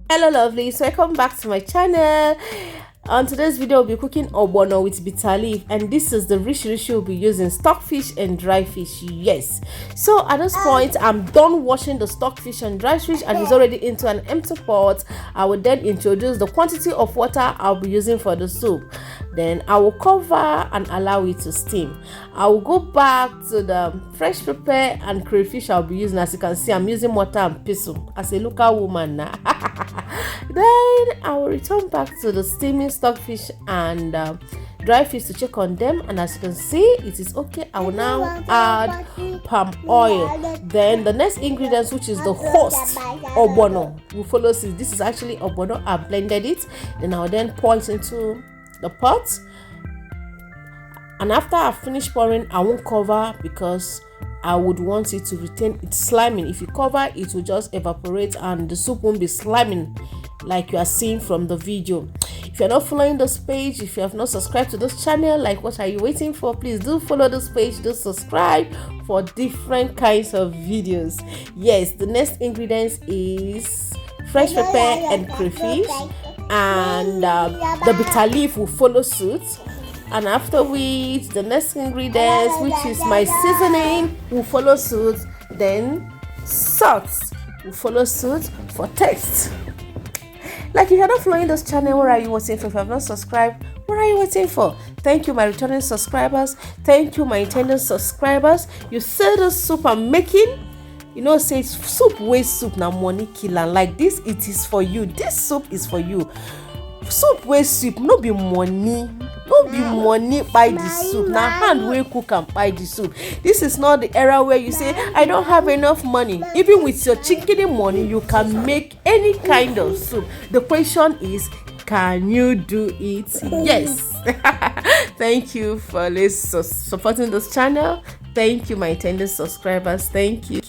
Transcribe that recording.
Hello lovelies, welcome back to my channel. On today's video, we'll be cooking ogbono with bitter leaf, and this is the rich we'll be using: stockfish and dry fish. Yes, so at this point I'm done washing the stockfish and dry fish, and it's already into an empty pot. I will then introduce the quantity of water I'll be using for the soup. Then I will cover and allow it to steam. I will go back to the fresh pepper and crayfish I'll be using. As you can see, I'm using mortar and pestle as a local woman now. Then I will return back to the steaming stockfish and dry fish to check on them, and as you can see, it is okay. I will now add palm oil. Then the next ingredients, which is the host ogbono, will follow suit. This is actually ogbono. I blended it. Then I will then pour it into the pot, and after I finish pouring, I won't cover because I would want it to retain its sliming. If you cover, it will just evaporate and the soup won't be sliming like you are seeing from the video. If you're not following this page, if you have not subscribed to this channel, like, what are you waiting for? Please do follow this page, do subscribe for different kinds of videos. Yes, the next ingredients is fresh pepper and crayfish, and the bitter leaf will follow suit. And after which, the next ingredients, which is my seasoning, will follow suit. Then salt will follow suit for taste. Like, if you're not following this channel, what are you waiting for? If you have not subscribed, what are you waiting for? Thank you, my returning subscribers. Thank you, my intended subscribers. You see the soup I'm making? You know, say soup waste soup now money kill, and like this, it is for you. This soup is for you. Soup waste soup, no be money. No be money buy the soup. Now hand wey cook and buy the soup. This is not the era where you say I don't have enough money. Even with your chicken money, you can make any kind of soup. The question is, can you do it? Yes. Thank you for supporting this channel. Thank you, my intended subscribers. Thank you.